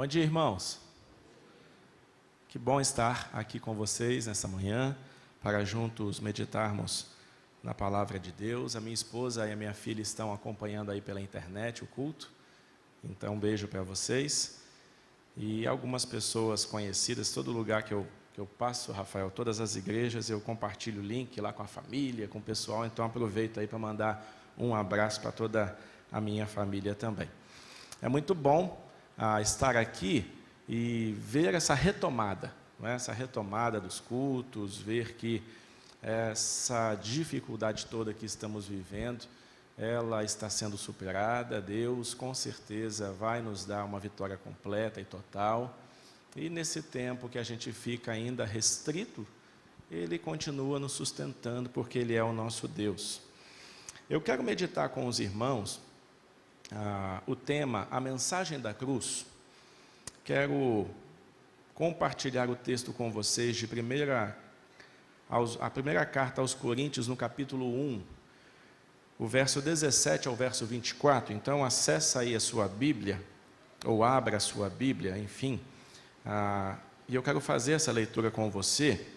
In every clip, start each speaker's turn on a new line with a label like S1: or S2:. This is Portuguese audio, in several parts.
S1: Bom dia, irmãos. Que bom estar aqui com vocês nessa manhã, para juntos meditarmos na palavra de Deus. A minha esposa e a minha filha estão acompanhando aí pela internet o culto, então um beijo para vocês. E algumas pessoas conhecidas, todo lugar que eu passo, Rafael, todas as igrejas, eu compartilho o link lá com a família, com o pessoal, então aproveito aí para mandar um abraço para toda a minha família também. É muito bom estar aqui e ver essa retomada, né? Essa retomada dos cultos, ver que essa dificuldade toda que estamos vivendo, ela está sendo superada. Deus com certeza vai nos dar uma vitória completa e total, e nesse tempo que a gente fica ainda restrito, Ele continua nos sustentando, porque Ele é o nosso Deus. Eu quero meditar com os irmãos o tema, a mensagem da cruz. Quero compartilhar o texto com vocês de a primeira carta aos Coríntios, no capítulo 1, o verso 17 ao verso 24. Então, acessa aí a sua Bíblia, ou abra a sua Bíblia, enfim. E eu quero fazer essa leitura com você,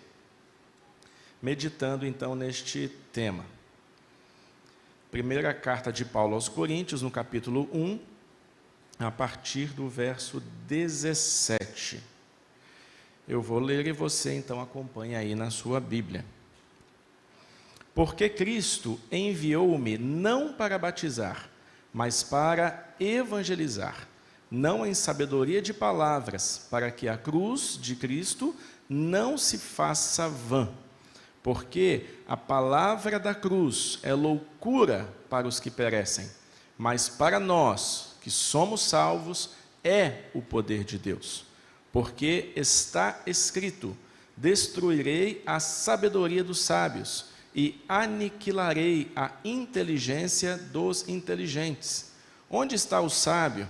S1: meditando então neste tema. Primeira carta de Paulo aos Coríntios, no capítulo 1, a partir do verso 17. Eu vou ler e você então acompanha aí na sua Bíblia. Porque Cristo enviou-me não para batizar, mas para evangelizar, não em sabedoria de palavras, para que a cruz de Cristo não se faça vã. Porque a palavra da cruz é loucura para os que perecem, mas para nós, que somos salvos, é o poder de Deus. Porque está escrito: destruirei a sabedoria dos sábios e aniquilarei a inteligência dos inteligentes. Onde está o sábio?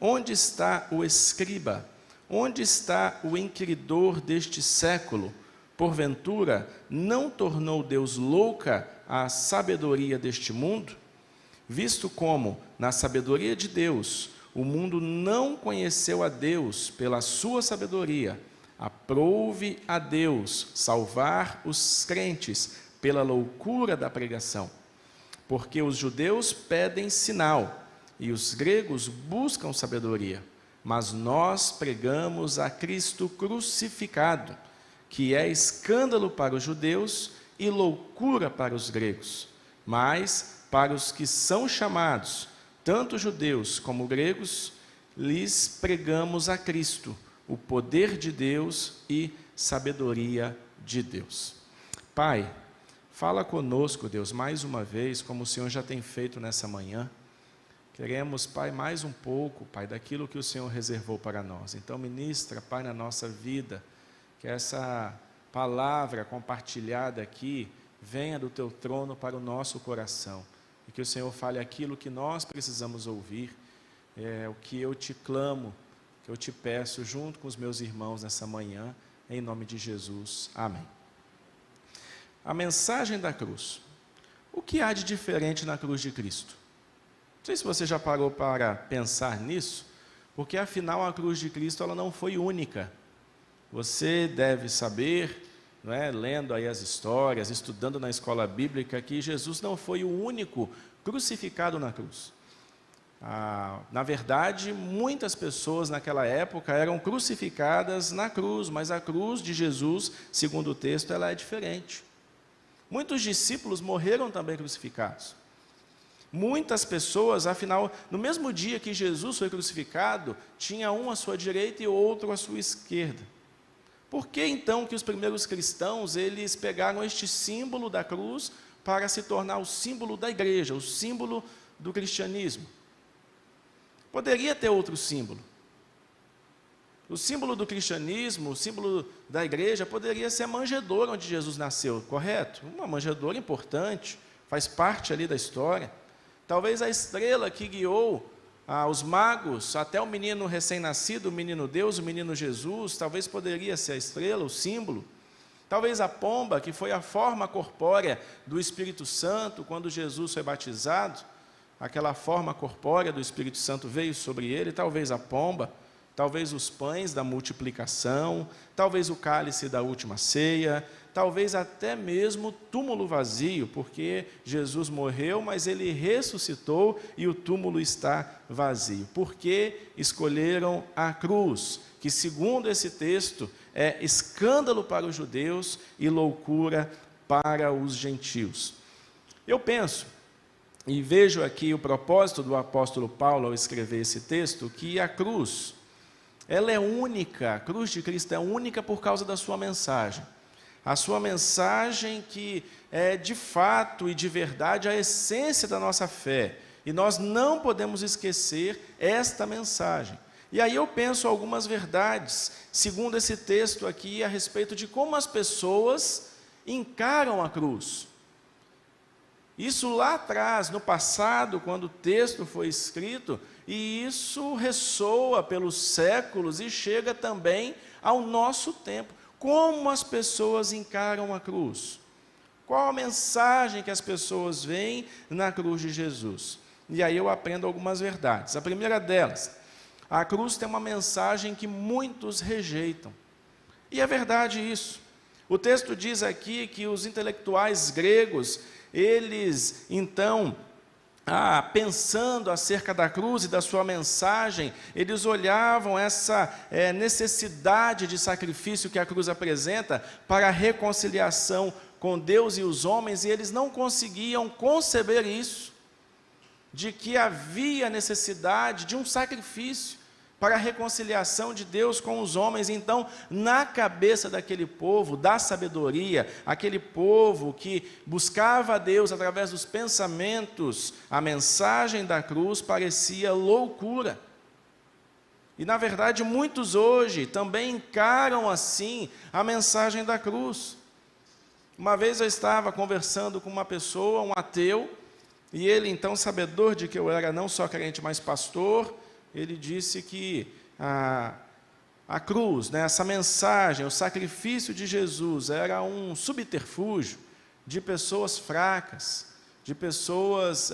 S1: Onde está o escriba? Onde está o inquiridor deste século? Porventura, não tornou Deus louca a sabedoria deste mundo? Visto como, na sabedoria de Deus, o mundo não conheceu a Deus pela sua sabedoria, aprouve a Deus salvar os crentes pela loucura da pregação. Porque os judeus pedem sinal, e os gregos buscam sabedoria, mas nós pregamos a Cristo crucificado, que é escândalo para os judeus e loucura para os gregos. Mas para os que são chamados, tanto judeus como gregos, lhes pregamos a Cristo, o poder de Deus e sabedoria de Deus. Pai, fala conosco, Deus, mais uma vez, como o Senhor já tem feito nessa manhã. Queremos, Pai, mais um pouco, Pai, daquilo que o Senhor reservou para nós. Então, ministra, Pai, na nossa vida, que essa palavra compartilhada aqui venha do Teu trono para o nosso coração. E que o Senhor fale aquilo que nós precisamos ouvir, o que eu te clamo, que eu te peço junto com os meus irmãos nessa manhã, em nome de Jesus. Amém. A mensagem da cruz. O que há de diferente na cruz de Cristo? Não sei se você já parou para pensar nisso, porque afinal a cruz de Cristo ela não foi única. Você deve saber, não é, lendo aí as histórias, estudando na escola bíblica, que Jesus não foi o único crucificado na cruz. Na verdade, muitas pessoas naquela época eram crucificadas na cruz, mas a cruz de Jesus, segundo o texto, ela é diferente. Muitos discípulos morreram também crucificados. Muitas pessoas, afinal, no mesmo dia que Jesus foi crucificado, tinha um à sua direita e outro à sua esquerda. Por que então que os primeiros cristãos, eles pegaram este símbolo da cruz para se tornar o símbolo da igreja, o símbolo do cristianismo? Poderia ter outro símbolo. O símbolo do cristianismo, o símbolo da igreja, poderia ser a manjedoura onde Jesus nasceu, correto? Uma manjedoura importante, faz parte ali da história. Talvez a estrela que guiou os magos até o menino recém-nascido, o menino Deus, o menino Jesus, talvez poderia ser a estrela, o símbolo. Talvez a pomba, que foi a forma corpórea do Espírito Santo, quando Jesus foi batizado, aquela forma corpórea do Espírito Santo veio sobre ele, talvez a pomba, talvez os pães da multiplicação, talvez o cálice da última ceia, talvez até mesmo o túmulo vazio, porque Jesus morreu, mas ele ressuscitou e o túmulo está vazio. Porque escolheram a cruz, que segundo esse texto é escândalo para os judeus e loucura para os gentios. Eu penso, e vejo aqui o propósito do apóstolo Paulo ao escrever esse texto, que a cruz, ela é única, a cruz de Cristo é única por causa da sua mensagem. A sua mensagem que é de fato e de verdade a essência da nossa fé. E nós não podemos esquecer esta mensagem. E aí eu penso algumas verdades, segundo esse texto aqui, a respeito de como as pessoas encaram a cruz. Isso lá atrás, no passado, quando o texto foi escrito, e isso ressoa pelos séculos e chega também ao nosso tempo. Como as pessoas encaram a cruz? Qual a mensagem que as pessoas veem na cruz de Jesus? E aí eu aprendo algumas verdades. A primeira delas, a cruz tem uma mensagem que muitos rejeitam. E é verdade isso. O texto diz aqui que os intelectuais gregos, eles então, pensando acerca da cruz e da sua mensagem, eles olhavam essa necessidade de sacrifício que a cruz apresenta para a reconciliação com Deus e os homens, e eles não conseguiam conceber isso, de que havia necessidade de um sacrifício para a reconciliação de Deus com os homens. Então, na cabeça daquele povo, da sabedoria, aquele povo que buscava a Deus através dos pensamentos, a mensagem da cruz parecia loucura. E, na verdade, muitos hoje também encaram assim a mensagem da cruz. Uma vez eu estava conversando com uma pessoa, um ateu, e ele, então, sabedor de que eu era não só crente, mas pastor, ele disse que a cruz, essa mensagem, o sacrifício de Jesus era um subterfúgio de pessoas fracas, de pessoas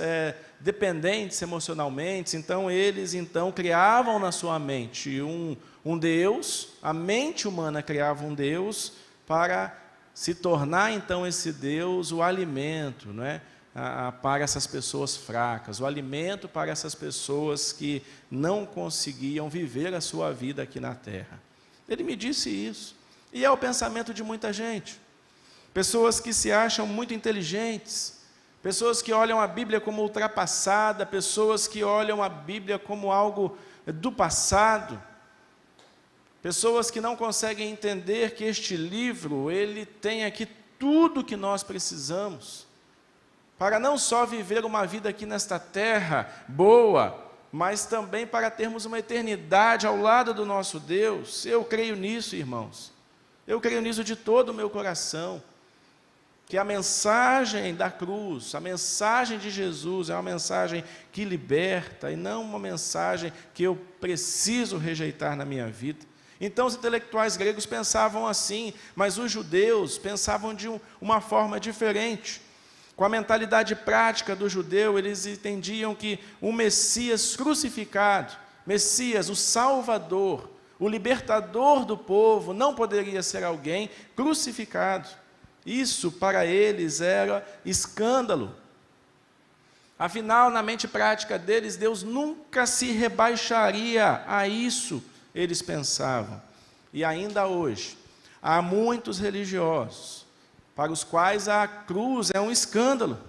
S1: dependentes emocionalmente. Então, eles criavam na sua mente um Deus, a mente humana criava um Deus para se tornar, então, esse Deus o alimento, para essas pessoas fracas, o alimento para essas pessoas que não conseguiam viver a sua vida aqui na terra. Ele me disse isso, e é o pensamento de muita gente, pessoas que se acham muito inteligentes, pessoas que olham a Bíblia como ultrapassada, pessoas que olham a Bíblia como algo do passado, pessoas que não conseguem entender que este livro, ele tem aqui tudo que nós precisamos, para não só viver uma vida aqui nesta terra boa, mas também para termos uma eternidade ao lado do nosso Deus. Eu creio nisso, irmãos. Eu creio nisso de todo o meu coração. Que a mensagem da cruz, a mensagem de Jesus é uma mensagem que liberta e não uma mensagem que eu preciso rejeitar na minha vida. Então os intelectuais gregos pensavam assim, mas os judeus pensavam de uma forma diferente. Com a mentalidade prática do judeu, eles entendiam que o Messias crucificado, Messias, o Salvador, o libertador do povo, não poderia ser alguém crucificado. Isso para eles era escândalo. Afinal, na mente prática deles, Deus nunca se rebaixaria a isso, eles pensavam. E ainda hoje, há muitos religiosos para os quais a cruz é um escândalo,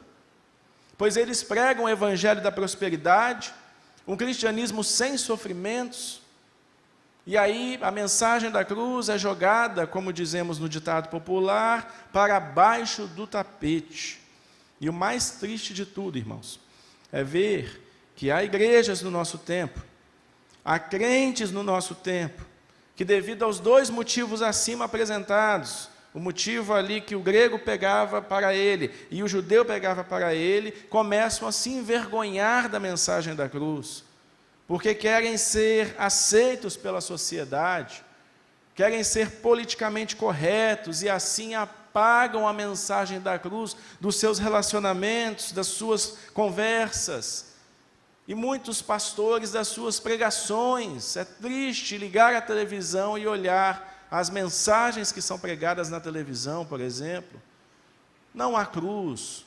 S1: pois eles pregam o evangelho da prosperidade, um cristianismo sem sofrimentos, e aí a mensagem da cruz é jogada, como dizemos no ditado popular, para baixo do tapete. E o mais triste de tudo, irmãos, é ver que há igrejas no nosso tempo, há crentes no nosso tempo, que devido aos dois motivos acima apresentados, o motivo ali que o grego pegava para ele e o judeu pegava para ele, começam a se envergonhar da mensagem da cruz, porque querem ser aceitos pela sociedade, querem ser politicamente corretos e assim apagam a mensagem da cruz dos seus relacionamentos, das suas conversas. E muitos pastores das suas pregações, é triste ligar a televisão e olhar as mensagens que são pregadas na televisão, por exemplo. Não há cruz,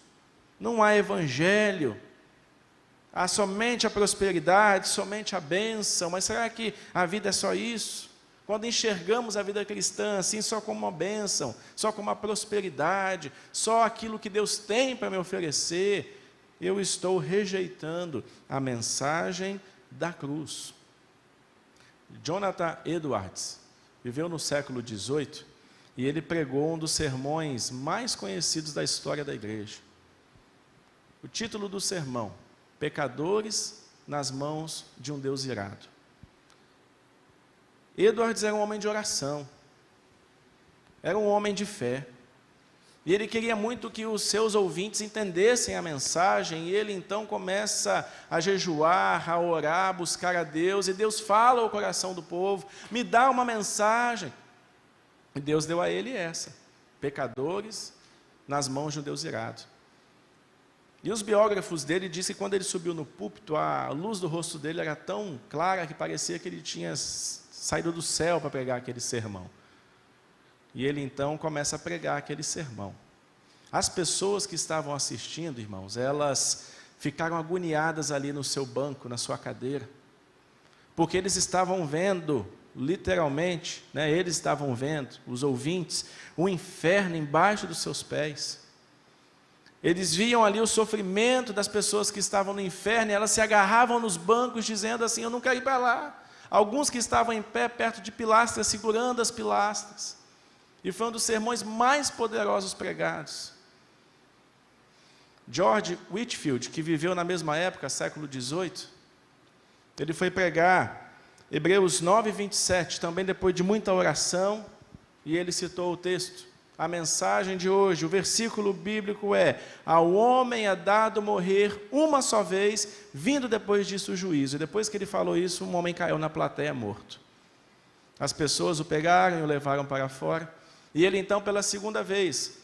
S1: não há evangelho, há somente a prosperidade, somente a bênção. Mas será que a vida é só isso? Quando enxergamos a vida cristã assim, só como uma bênção, só como uma prosperidade, só aquilo que Deus tem para me oferecer, eu estou rejeitando a mensagem da cruz. Jonathan Edwards viveu no século XVIII e ele pregou um dos sermões mais conhecidos da história da igreja. O título do sermão: Pecadores nas mãos de um Deus irado. Edwards era um homem de oração, era um homem de fé, e ele queria muito que os seus ouvintes entendessem a mensagem, e ele então começa a jejuar, a orar, a buscar a Deus, e Deus fala ao coração do povo: me dá uma mensagem. E Deus deu a ele essa: pecadores nas mãos de um Deus irado. E os biógrafos dele dizem que quando ele subiu no púlpito, a luz do rosto dele era tão clara que parecia que ele tinha saído do céu para pregar aquele sermão. E ele então começa a pregar aquele sermão. As pessoas que estavam assistindo, irmãos, elas ficaram agoniadas ali no seu banco, na sua cadeira, porque eles estavam vendo, literalmente, eles estavam vendo, os ouvintes, o inferno embaixo dos seus pés. Eles viam ali o sofrimento das pessoas que estavam no inferno, e elas se agarravam nos bancos, dizendo assim: eu não quero ir para lá. Alguns que estavam em pé, perto de pilastras, segurando as pilastras. E foi um dos sermões mais poderosos pregados. George Whitefield, que viveu na mesma época, século XVIII, ele foi pregar Hebreus 9, 27, também depois de muita oração, e ele citou o texto. A mensagem de hoje, o versículo bíblico é: ao homem é dado morrer uma só vez, vindo depois disso o juízo. E depois que ele falou isso, um homem caiu na plateia morto. As pessoas o pegaram e o levaram para fora. E ele então, pela segunda vez,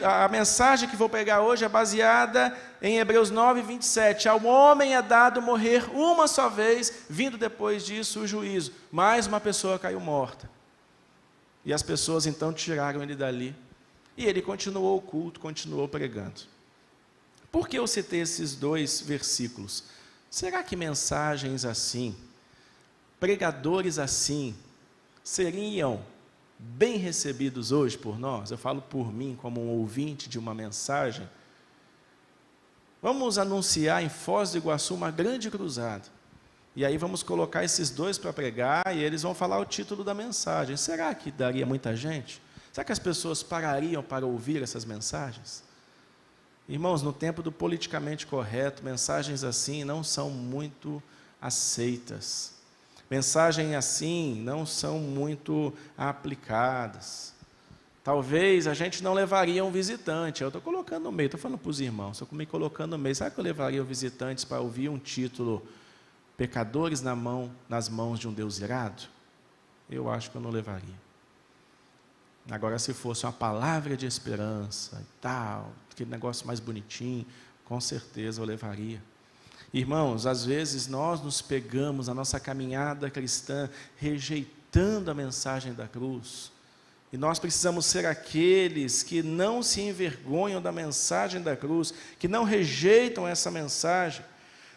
S1: a mensagem que vou pregar hoje é baseada em Hebreus 9, 27. Ao homem é dado morrer uma só vez, vindo depois disso o juízo. Mais uma pessoa caiu morta. E as pessoas então tiraram ele dali. E ele continuou o culto, continuou pregando. Por que eu citei esses dois versículos? Será que mensagens assim, pregadores assim, seriam bem recebidos hoje por nós? Eu falo por mim como um ouvinte de uma mensagem. Vamos anunciar em Foz do Iguaçu uma grande cruzada. E aí vamos colocar esses dois para pregar, e eles vão falar o título da mensagem. Será que daria muita gente? Será que as pessoas parariam para ouvir essas mensagens? Irmãos, no tempo do politicamente correto, mensagens assim não são muito aceitas. Mensagens assim não são muito aplicadas. Talvez a gente não levaria um visitante. Eu estou colocando no meio, estou falando para os irmãos, estou me colocando no meio. Será que eu levaria visitantes para ouvir um título: pecadores nas mãos de um Deus irado? Eu acho que eu não levaria. Agora, se fosse uma palavra de esperança e tal, aquele negócio mais bonitinho, com certeza eu levaria. Irmãos, às vezes nós nos pegamos na nossa caminhada cristã rejeitando a mensagem da cruz. E nós precisamos ser aqueles que não se envergonham da mensagem da cruz, que não rejeitam essa mensagem.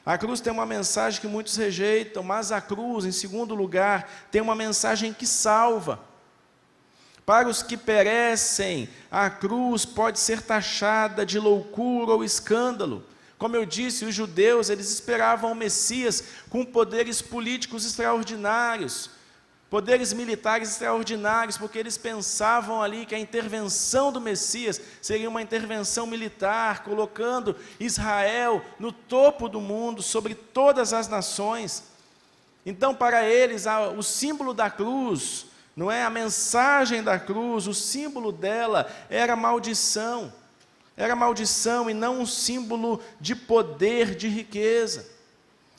S1: A cruz tem uma mensagem que muitos rejeitam, mas a cruz, em segundo lugar, tem uma mensagem que salva. Para os que perecem, a cruz pode ser taxada de loucura ou escândalo. Como eu disse, os judeus, eles esperavam o Messias com poderes políticos extraordinários, poderes militares extraordinários, porque eles pensavam ali que a intervenção do Messias seria uma intervenção militar, colocando Israel no topo do mundo, sobre todas as nações. Então, para eles, o símbolo da cruz, não é a mensagem da cruz, o símbolo dela era maldição. Era maldição e não um símbolo de poder, de riqueza.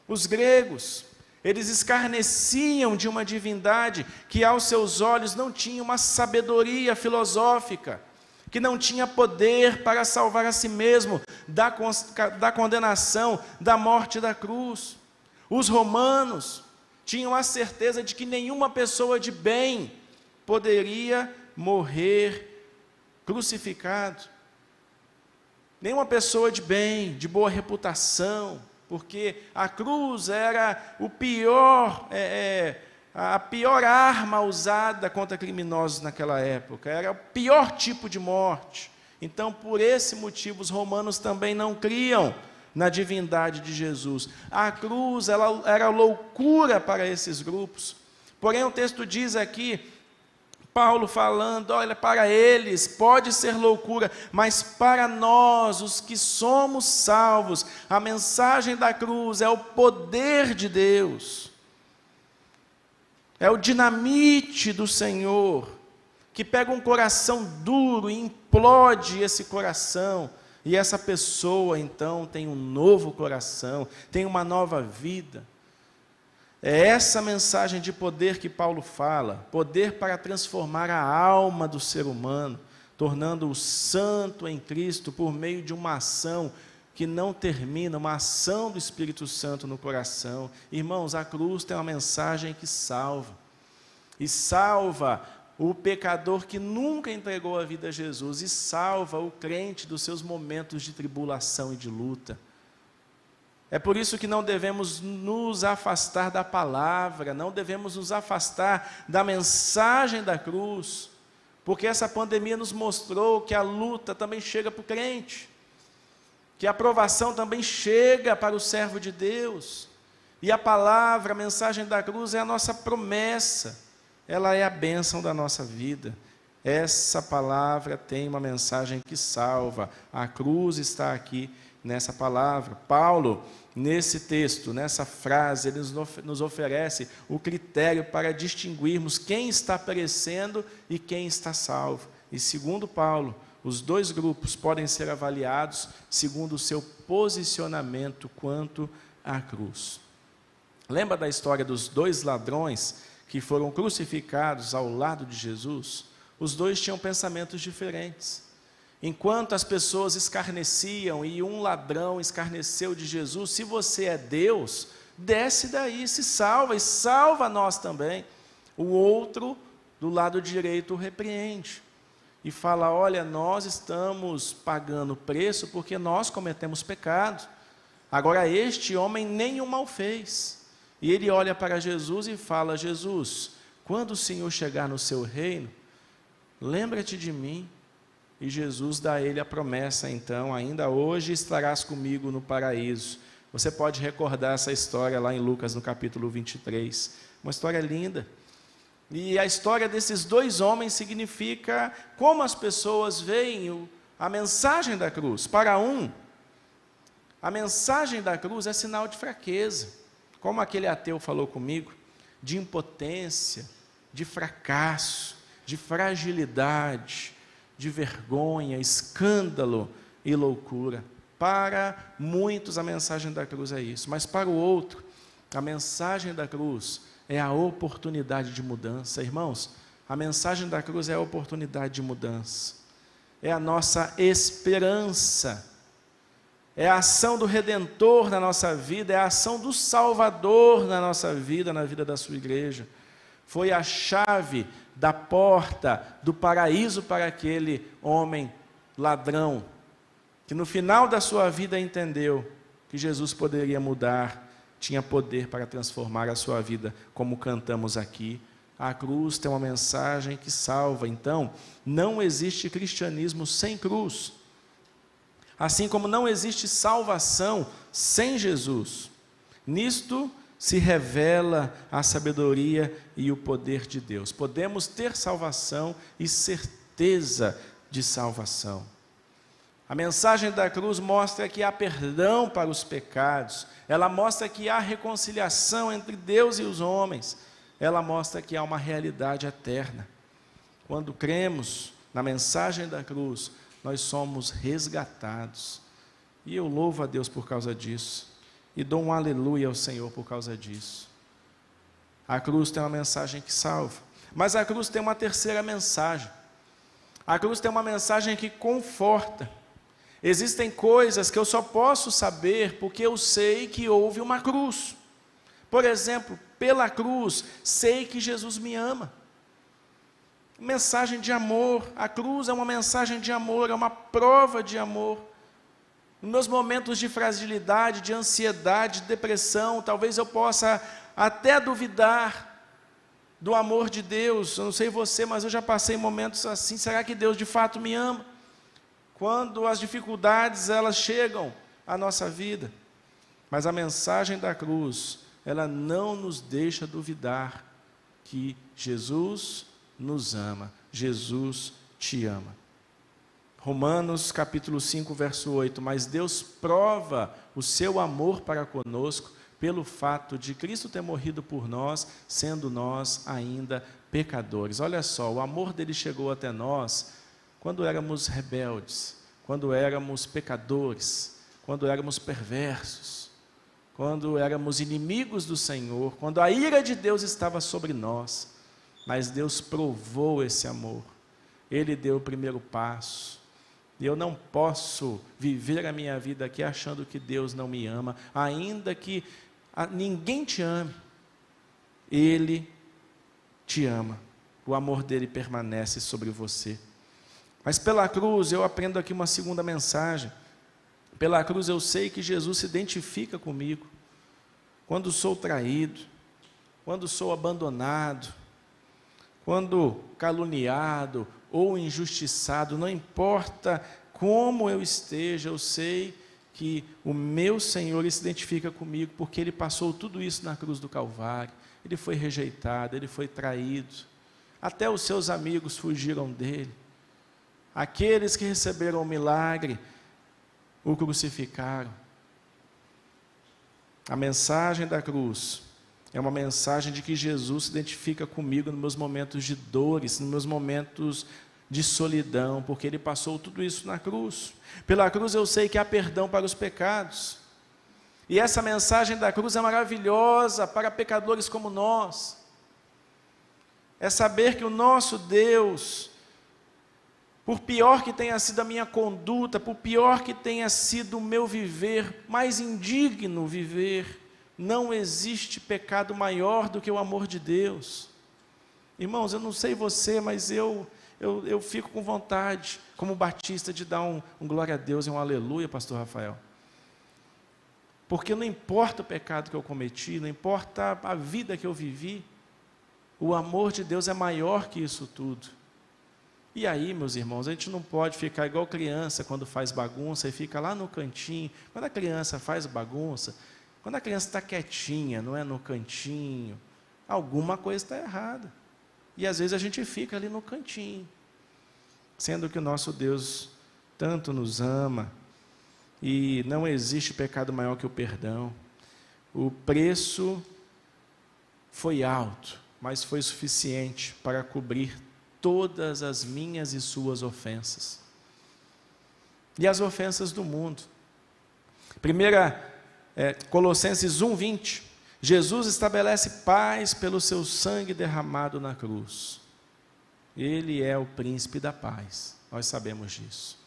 S1: Os gregos, eles escarneciam de uma divindade que aos seus olhos não tinha uma sabedoria filosófica. que não tinha poder para salvar a si mesmo da condenação, da morte da cruz. Os romanos tinham a certeza de que nenhuma pessoa de bem poderia morrer crucificado. Nenhuma pessoa de bem, de boa reputação, porque a cruz era a pior arma usada contra criminosos naquela época, era o pior tipo de morte. Então, por esse motivo, os romanos também não criam na divindade de Jesus. A cruz ela era loucura para esses grupos. Porém, o texto diz aqui, Paulo falando, olha, para eles pode ser loucura, mas para nós, os que somos salvos, a mensagem da cruz é o poder de Deus. É o dinamite do Senhor, que pega um coração duro e implode esse coração, e essa pessoa então tem um novo coração, tem uma nova vida. É essa mensagem de poder que Paulo fala, poder para transformar a alma do ser humano, tornando-o santo em Cristo por meio de uma ação que não termina, uma ação do Espírito Santo no coração. Irmãos, a cruz tem uma mensagem que salva, e salva o pecador que nunca entregou a vida a Jesus, e salva o crente dos seus momentos de tribulação e de luta. É por isso que não devemos nos afastar da palavra, não devemos nos afastar da mensagem da cruz, porque essa pandemia nos mostrou que a luta também chega para o crente, que a provação também chega para o servo de Deus, e a palavra, a mensagem da cruz é a nossa promessa, ela é a bênção da nossa vida. Essa palavra tem uma mensagem que salva, a cruz está aqui nessa palavra. Paulo, nesse texto, nessa frase, ele nos oferece o critério para distinguirmos quem está perecendo e quem está salvo. E segundo Paulo, os dois grupos podem ser avaliados segundo o seu posicionamento quanto à cruz. Lembra da história dos dois ladrões que foram crucificados ao lado de Jesus? Os dois tinham pensamentos diferentes. Enquanto as pessoas escarneciam e um ladrão escarneceu de Jesus, se você é Deus, desce daí, se salva e salva nós também. O outro, do lado direito, o repreende e fala, olha, nós estamos pagando preço porque nós cometemos pecado. Agora este homem nenhum mal fez. E ele olha para Jesus e fala, Jesus, quando o Senhor chegar no seu reino, lembra-te de mim. E Jesus dá a ele a promessa, então, ainda hoje estarás comigo no paraíso. Você pode recordar essa história lá em Lucas, no capítulo 23. Uma história linda. E a história desses dois homens significa como as pessoas veem a mensagem da cruz. Para um, a mensagem da cruz é sinal de fraqueza. Como aquele ateu falou comigo, de impotência, de fracasso, de fragilidade, de vergonha, escândalo e loucura. Para muitos a mensagem da cruz é isso, mas para o outro, a mensagem da cruz é a oportunidade de mudança. Irmãos, a mensagem da cruz é a oportunidade de mudança, é a nossa esperança, é a ação do Redentor na nossa vida, é a ação do Salvador na nossa vida, na vida da sua igreja. Foi a chave da porta do paraíso para aquele homem ladrão, que no final da sua vida entendeu que Jesus poderia mudar, tinha poder para transformar a sua vida, como cantamos aqui. A cruz tem uma mensagem que salva. Então, não existe cristianismo sem cruz, assim como não existe salvação sem Jesus. Nisto se revela a sabedoria e o poder de Deus. Podemos ter salvação e certeza de salvação. A mensagem da cruz mostra que há perdão para os pecados, ela mostra que há reconciliação entre Deus e os homens, ela mostra que há uma realidade eterna. Quando cremos na mensagem da cruz, nós somos resgatados. E eu louvo a Deus por causa disso. E dou um aleluia ao Senhor por causa disso. A cruz tem uma mensagem que salva. Mas a cruz tem uma terceira mensagem. A cruz tem uma mensagem que conforta. Existem coisas que eu só posso saber porque eu sei que houve uma cruz. Por exemplo, pela cruz, sei que Jesus me ama. Mensagem de amor. A cruz é uma mensagem de amor, é uma prova de amor. Nos meus momentos de fragilidade, de ansiedade, de depressão, talvez eu possa até duvidar do amor de Deus. Eu não sei você, mas eu já passei momentos assim. Será que Deus de fato me ama? Quando as dificuldades elas chegam à nossa vida. Mas a mensagem da cruz, ela não nos deixa duvidar que Jesus nos ama. Jesus te ama. Romanos capítulo 5, verso 8. Mas Deus prova o seu amor para conosco pelo fato de Cristo ter morrido por nós, sendo nós ainda pecadores. Olha só, o amor dele chegou até nós quando éramos rebeldes, quando éramos pecadores, quando éramos perversos, quando éramos inimigos do Senhor, quando a ira de Deus estava sobre nós. Mas Deus provou esse amor. Ele deu o primeiro passo. E eu não posso viver a minha vida aqui achando que Deus não me ama, ainda que ninguém te ame. Ele te ama. O amor dele permanece sobre você. Mas pela cruz eu aprendo aqui uma segunda mensagem. Pela cruz eu sei que Jesus se identifica comigo. Quando sou traído, quando sou abandonado, quando caluniado ou injustiçado, não importa como eu esteja, eu sei que o meu Senhor ele se identifica comigo, porque Ele passou tudo isso na cruz do Calvário. Ele foi rejeitado, Ele foi traído, até os seus amigos fugiram dele. Aqueles que receberam o milagre, o crucificaram. A mensagem da cruz é uma mensagem de que Jesus se identifica comigo nos meus momentos de dores, nos meus momentos de solidão, porque Ele passou tudo isso na cruz. Pela cruz eu sei que há perdão para os pecados. E essa mensagem da cruz é maravilhosa para pecadores como nós. É saber que o nosso Deus, por pior que tenha sido a minha conduta, por pior que tenha sido o meu viver, mais indigno viver, não existe pecado maior do que o amor de Deus. Irmãos, eu não sei você, mas eu fico com vontade, como batista, de dar um glória a Deus e um aleluia, pastor Rafael. Porque não importa o pecado que eu cometi, não importa a vida que eu vivi, o amor de Deus é maior que isso tudo. E aí, meus irmãos, a gente não pode ficar igual criança quando faz bagunça e fica lá no cantinho. Quando a criança faz bagunça, quando a criança está quietinha, não é no cantinho, alguma coisa está errada. E às vezes a gente fica ali no cantinho, sendo que o nosso Deus tanto nos ama, e não existe pecado maior que o perdão. O preço foi alto, mas foi suficiente para cobrir todas as minhas e suas ofensas. E as ofensas do mundo. Colossenses 1:20. Jesus estabelece paz pelo seu sangue derramado na cruz. Ele é o príncipe da paz. Nós sabemos disso.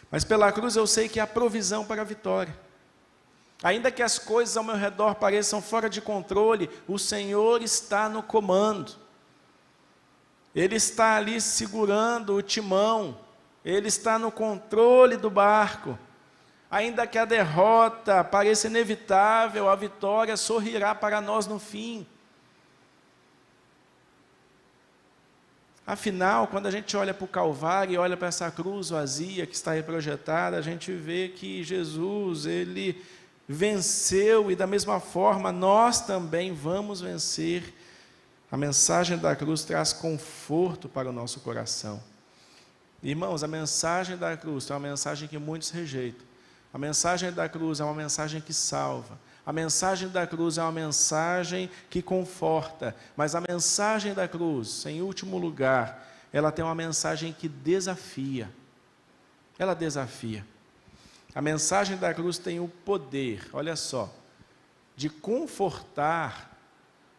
S1: Mas pela cruz eu sei que há provisão para a vitória. Ainda que as coisas ao meu redor pareçam fora de controle, o Senhor está no comando. Ele está ali segurando o timão. Ele está no controle do barco. Ainda que a derrota pareça inevitável, a vitória sorrirá para nós no fim. Afinal, quando a gente olha para o Calvário e olha para essa cruz vazia que está aí projetada, a gente vê que Jesus, Ele venceu, e da mesma forma nós também vamos vencer. A mensagem da cruz traz conforto para o nosso coração. Irmãos, a mensagem da cruz é uma mensagem que muitos rejeitam. A mensagem da cruz é uma mensagem que salva. A mensagem da cruz é uma mensagem que conforta. Mas a mensagem da cruz, em último lugar, ela tem uma mensagem que desafia. Ela desafia. A mensagem da cruz tem o poder, olha só, de confortar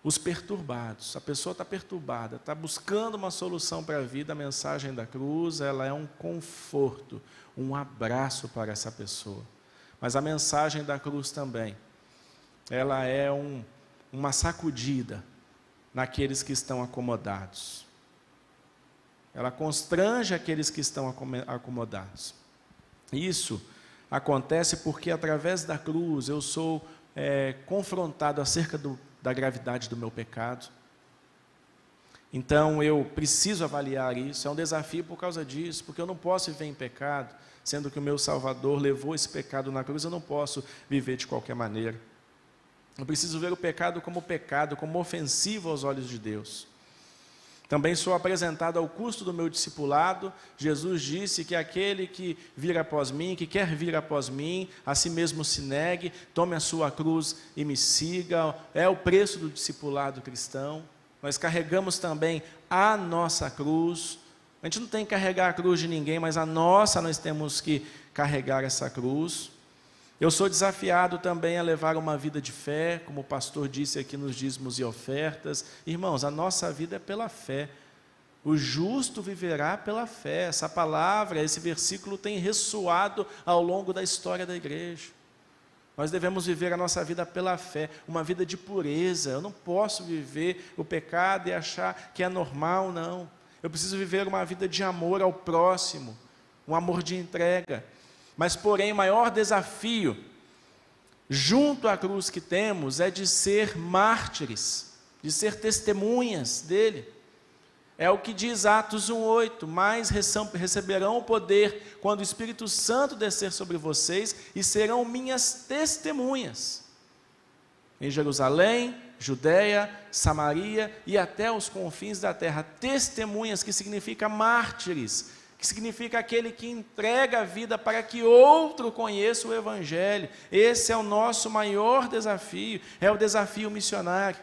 S1: os perturbados. A pessoa está perturbada, está buscando uma solução para a vida. A mensagem da cruz, ela é um conforto, um abraço para essa pessoa. Mas a mensagem da cruz também, ela é uma sacudida naqueles que estão acomodados. Ela constrange aqueles que estão acomodados. Isso acontece porque através da cruz eu sou confrontado acerca da gravidade do meu pecado. Então eu preciso avaliar isso, é um desafio por causa disso, porque eu não posso viver em pecado, sendo que o meu Salvador levou esse pecado na cruz, eu não posso viver de qualquer maneira. Eu preciso ver o pecado, como ofensivo aos olhos de Deus. Também sou apresentado ao custo do meu discipulado. Jesus disse que aquele que vir após mim, que quer vir após mim, a si mesmo se negue, tome a sua cruz e me siga. É o preço do discipulado cristão. Nós carregamos também a nossa cruz. A gente não tem que carregar a cruz de ninguém, mas a nossa nós temos que carregar essa cruz. Eu sou desafiado também a levar uma vida de fé, como o pastor disse aqui nos dízimos e ofertas. Irmãos, a nossa vida é pela fé. O justo viverá pela fé. Essa palavra, esse versículo tem ressoado ao longo da história da igreja. Nós devemos viver a nossa vida pela fé, uma vida de pureza. Eu não posso viver o pecado e achar que é normal, não. Eu preciso viver uma vida de amor ao próximo, um amor de entrega. Mas, porém, o maior desafio, junto à cruz que temos, é de ser mártires, de ser testemunhas dele. É o que diz Atos 1:8, mas receberão o poder quando o Espírito Santo descer sobre vocês e serão minhas testemunhas. Em Jerusalém, Judeia, Samaria e até os confins da terra. Testemunhas, que significa mártires, que significa aquele que entrega a vida para que outro conheça o Evangelho. Esse é o nosso maior desafio, é o desafio missionário.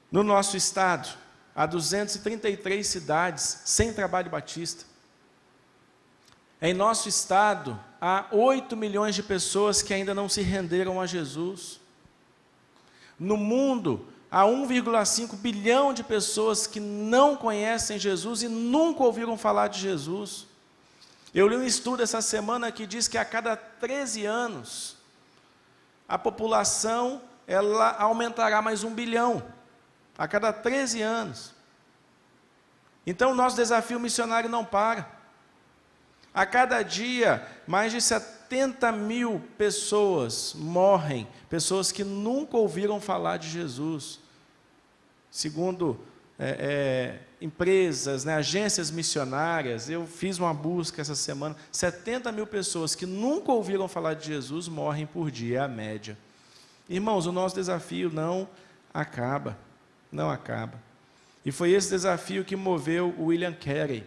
S1: No nosso estado, há 233 cidades sem trabalho batista. Em nosso estado, há 8 milhões de pessoas que ainda não se renderam a Jesus. No mundo, há 1,5 bilhão de pessoas que não conhecem Jesus e nunca ouviram falar de Jesus. Eu li um estudo essa semana que diz que a cada 13 anos, a população ela aumentará mais 1 bilhão. A cada 13 anos. Então, o nosso desafio missionário não para. A cada dia, mais de 70 mil pessoas morrem, pessoas que nunca ouviram falar de Jesus. Segundo empresas, agências missionárias, eu fiz uma busca essa semana, 70 mil pessoas que nunca ouviram falar de Jesus morrem por dia, é a média. Irmãos, o nosso desafio não acaba. Não acaba. E foi esse desafio que moveu o William Carey,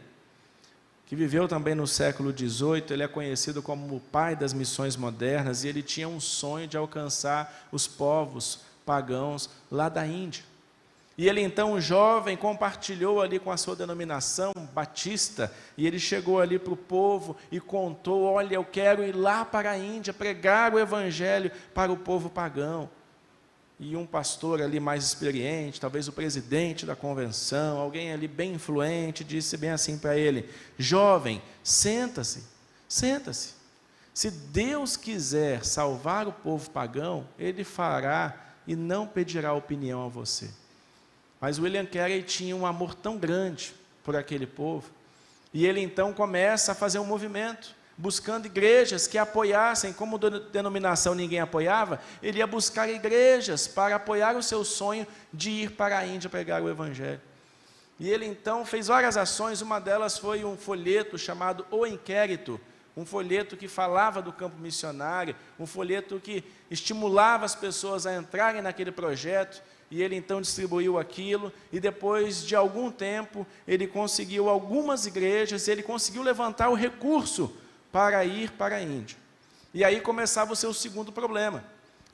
S1: que viveu também no século XVIII. Ele é conhecido como o pai das missões modernas, e ele tinha um sonho de alcançar os povos pagãos lá da Índia. E ele então, jovem, compartilhou ali com a sua denominação batista, e ele chegou ali para o povo e contou: olha, eu quero ir lá para a Índia, pregar o Evangelho para o povo pagão. E um pastor ali mais experiente, talvez o presidente da convenção, alguém ali bem influente, disse bem assim para ele: jovem, senta-se, senta-se. Se Deus quiser salvar o povo pagão, Ele fará e não pedirá opinião a você. Mas William Carey tinha um amor tão grande por aquele povo, e ele então começa a fazer um movimento, buscando igrejas que apoiassem. Como denominação ninguém apoiava, ele ia buscar igrejas para apoiar o seu sonho de ir para a Índia pregar o Evangelho. E ele então fez várias ações, uma delas foi um folheto chamado O Inquérito, um folheto que falava do campo missionário, um folheto que estimulava as pessoas a entrarem naquele projeto, e ele então distribuiu aquilo, e depois de algum tempo, ele conseguiu algumas igrejas, e ele conseguiu levantar o recurso para ir para a Índia. E aí começava o seu segundo problema,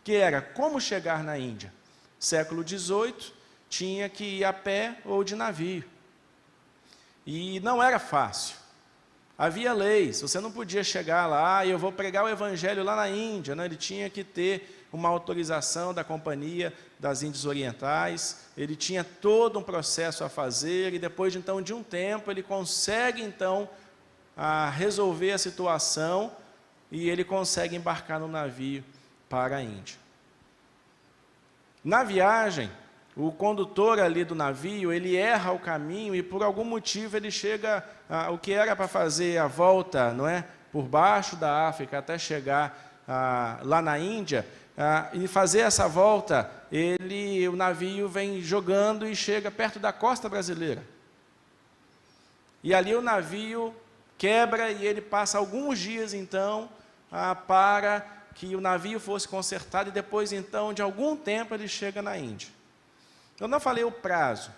S1: que era como chegar na Índia. Século XVIII, tinha que ir a pé ou de navio. E não era fácil. Havia leis, você não podia chegar lá e eu vou pregar o Evangelho lá na Índia, né? Ele tinha que ter uma autorização da Companhia das Índias Orientais, ele tinha todo um processo a fazer, e depois então, de um tempo, ele consegue então resolver a situação, e ele consegue embarcar no navio para a Índia. Na viagem, o condutor ali do navio, ele erra o caminho e por algum motivo ele chega, o que era para fazer a volta, não é, por baixo da África até chegar lá na Índia, e fazer essa volta, o navio vem jogando e chega perto da costa brasileira. E ali o navio quebra e ele passa alguns dias então para que o navio fosse consertado, e depois então de algum tempo ele chega na Índia. Eu não falei o prazo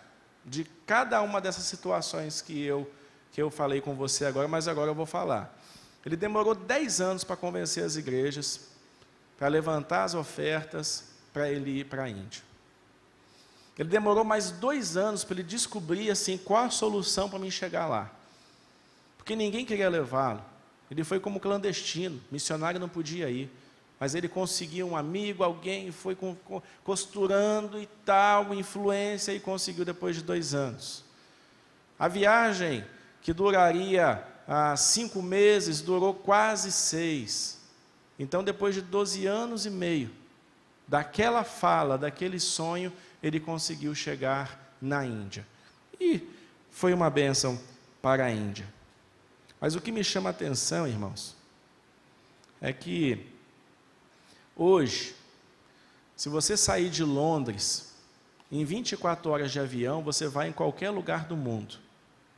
S1: de cada uma dessas situações que eu falei com você agora, mas agora eu vou falar. Ele demorou 10 anos para convencer as igrejas, para levantar as ofertas, para ele ir para a Índia. Ele demorou mais 2 anos para ele descobrir assim, qual a solução para mim chegar lá. Porque ninguém queria levá-lo. Ele foi como clandestino, missionário não podia ir. Mas ele conseguiu um amigo, alguém, foi costurando e tal, influência, e conseguiu depois de 2 anos. A viagem, que duraria 5 meses, durou quase 6. Então, depois de 12 anos e meio, daquela fala, daquele sonho, ele conseguiu chegar na Índia. E foi uma bênção para a Índia. Mas o que me chama a atenção, irmãos, é que hoje, se você sair de Londres, em 24 horas de avião, você vai em qualquer lugar do mundo.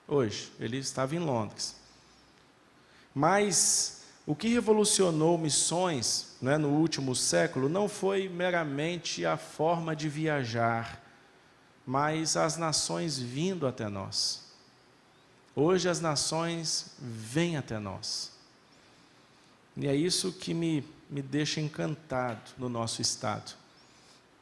S1: Hoje, ele estava em Londres. Mas o que revolucionou missões, né, no último século não foi meramente a forma de viajar, mas as nações vindo até nós. Hoje as nações vêm até nós. E é isso que me deixa encantado no nosso estado.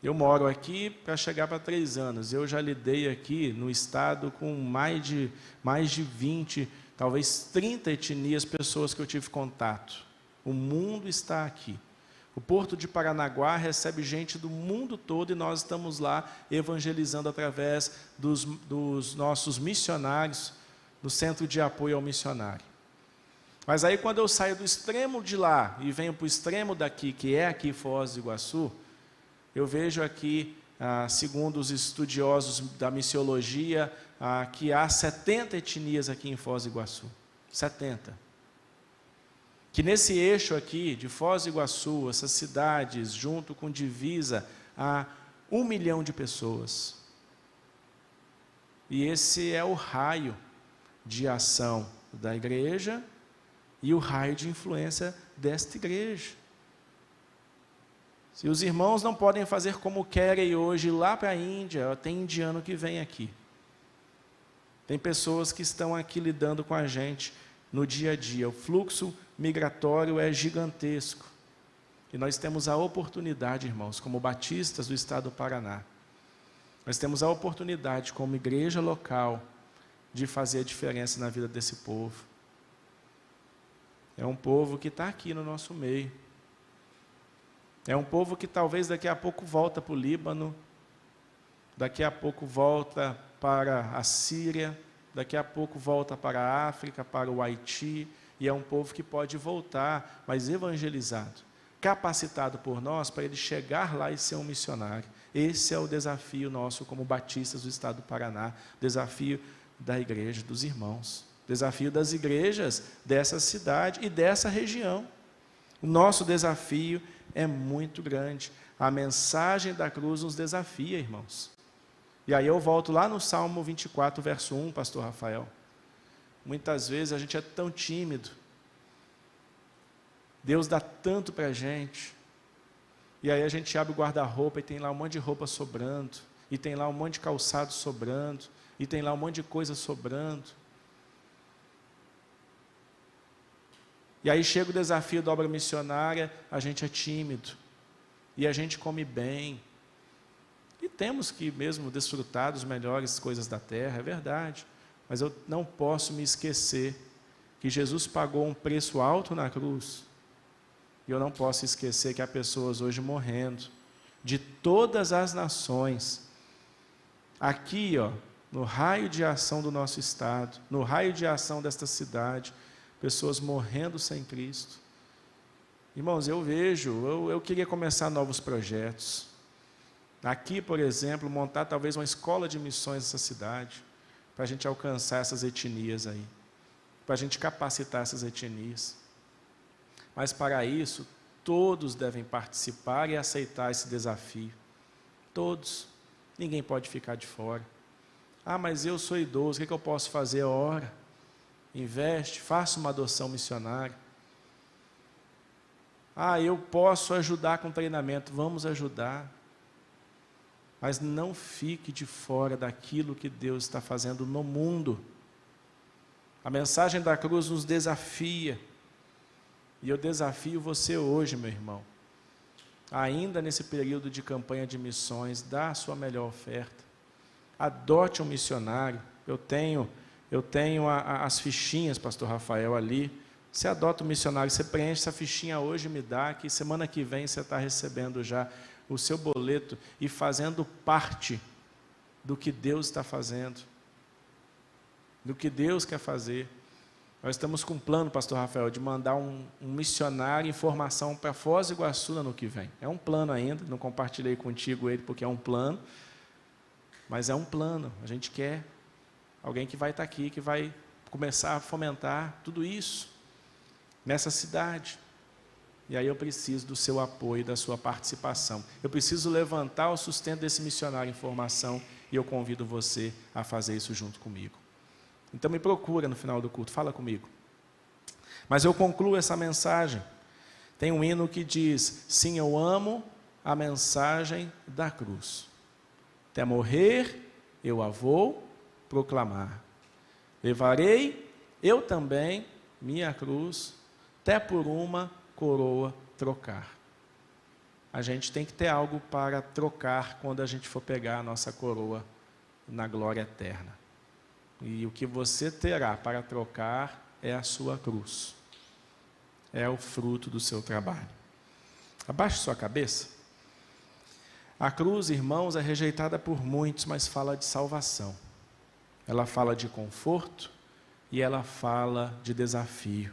S1: Eu moro aqui para chegar para 3 anos. Eu já lidei aqui no estado com mais de 20, talvez 30 etnias, pessoas que eu tive contato. O mundo está aqui. O Porto de Paranaguá recebe gente do mundo todo e nós estamos lá evangelizando através dos nossos missionários, do Centro de Apoio ao Missionário. Mas aí quando eu saio do extremo de lá e venho para o extremo daqui, que é aqui Foz do Iguaçu, eu vejo aqui, segundo os estudiosos da missiologia, que há 70 etnias aqui em Foz do Iguaçu. 70. Que nesse eixo aqui, de Foz do Iguaçu, essas cidades, junto com divisa, há 1 milhão de pessoas. E esse é o raio de ação da igreja e o raio de influência desta igreja. Se os irmãos não podem fazer como querem hoje lá para a Índia, tem indiano que vem aqui. Tem pessoas que estão aqui lidando com a gente no dia a dia. O fluxo migratório é gigantesco. E nós temos a oportunidade, irmãos, como batistas do estado do Paraná, nós temos a oportunidade, como igreja local, de fazer a diferença na vida desse povo. É um povo que está aqui no nosso meio. É um povo que talvez daqui a pouco volta para o Líbano, daqui a pouco volta para a Síria, daqui a pouco volta para a África, para o Haiti, e é um povo que pode voltar, mas evangelizado, capacitado por nós para ele chegar lá e ser um missionário. Esse é o desafio nosso como batistas do estado do Paraná, desafio da igreja, dos irmãos, desafio das igrejas dessa cidade e dessa região. O nosso desafio é muito grande. A mensagem da cruz nos desafia, irmãos. E aí eu volto lá no Salmo 24, verso 1, pastor Rafael. Muitas vezes a gente é tão tímido. Deus dá tanto para a gente. E aí a gente abre o guarda-roupa e tem lá um monte de roupa sobrando. E tem lá um monte de calçado sobrando. E tem lá um monte de coisa sobrando. E aí chega o desafio da obra missionária, a gente é tímido. E a gente come bem. E temos que mesmo desfrutar das melhores coisas da terra, é verdade. Mas eu não posso me esquecer que Jesus pagou um preço alto na cruz. E eu não posso esquecer que há pessoas hoje morrendo, de todas as nações. Aqui, no raio de ação do nosso estado, no raio de ação desta cidade, pessoas morrendo sem Cristo. Irmãos, eu queria começar novos projetos. Aqui, por exemplo, montar talvez uma escola de missões nessa cidade, para a gente alcançar essas etnias aí, para a gente capacitar essas etnias. Mas para isso, todos devem participar e aceitar esse desafio. Todos. Ninguém pode ficar de fora. Ah, mas eu sou idoso, o que eu posso fazer? Ora, investe, faça uma adoção missionária. Ah, eu posso ajudar com treinamento, vamos ajudar. Mas não fique de fora daquilo que Deus está fazendo no mundo. A mensagem da cruz nos desafia. E eu desafio você hoje, meu irmão, ainda nesse período de campanha de missões, dá a sua melhor oferta. Adote um missionário. Eu tenho as fichinhas, pastor Rafael, ali. Você adota um missionário, você preenche essa fichinha hoje e me dá, que semana que vem você está recebendo já o seu boleto e fazendo parte do que Deus está fazendo, do que Deus quer fazer. Nós estamos com um plano, pastor Rafael, de mandar um missionário em formação para Foz do Iguaçu no ano que vem. É um plano ainda, não compartilhei contigo ele porque é um plano, mas é um plano. A gente quer alguém que vai estar aqui, que vai começar a fomentar tudo isso nessa cidade. E aí eu preciso do seu apoio, da sua participação. Eu preciso levantar o sustento desse missionário em formação e eu convido você a fazer isso junto comigo. Então me procura no final do culto, fala comigo. Mas eu concluo essa mensagem. Tem um hino que diz: sim, eu amo a mensagem da cruz. Até morrer eu a vou proclamar. Levarei eu também minha cruz, até por uma coroa trocar. A gente tem que ter algo para trocar quando a gente for pegar a nossa coroa na glória eterna. E o que você terá para trocar é a sua cruz. É o fruto do seu trabalho. Abaixe sua cabeça. A cruz, irmãos, é rejeitada por muitos, mas fala de salvação. Ela fala de conforto e ela fala de desafio.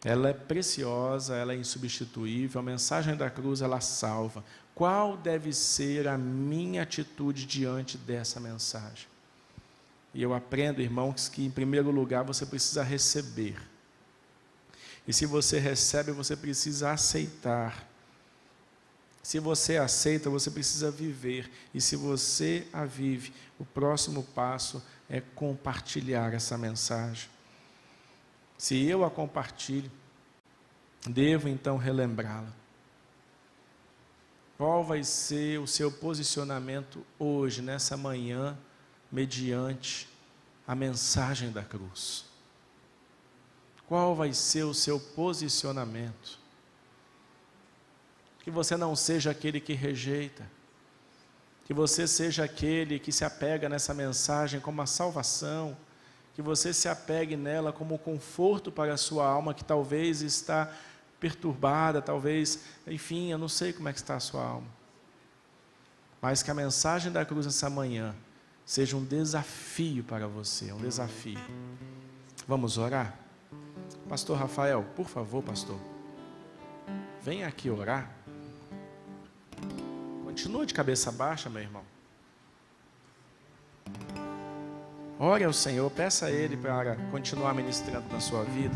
S1: Ela é preciosa, ela é insubstituível, a mensagem da cruz, ela salva. Qual deve ser a minha atitude diante dessa mensagem? E eu aprendo, irmãos, que em primeiro lugar você precisa receber. E se você recebe, você precisa aceitar. Se você aceita, você precisa viver. E se você a vive, o próximo passo é compartilhar essa mensagem. Se eu a compartilho, devo então relembrá-la. Qual vai ser o seu posicionamento hoje, nessa manhã, mediante a mensagem da cruz? Qual vai ser o seu posicionamento? Que você não seja aquele que rejeita, que você seja aquele que se apega nessa mensagem como a salvação, que você se apegue nela como conforto para a sua alma, que talvez está perturbada, talvez, enfim, eu não sei como é que está a sua alma. Mas que a mensagem da cruz nessa manhã seja um desafio para você, um desafio. Vamos orar? Pastor Rafael, por favor, pastor, venha aqui orar. Continua de cabeça baixa, meu irmão. Ore ao Senhor, peça a Ele para continuar ministrando na sua vida.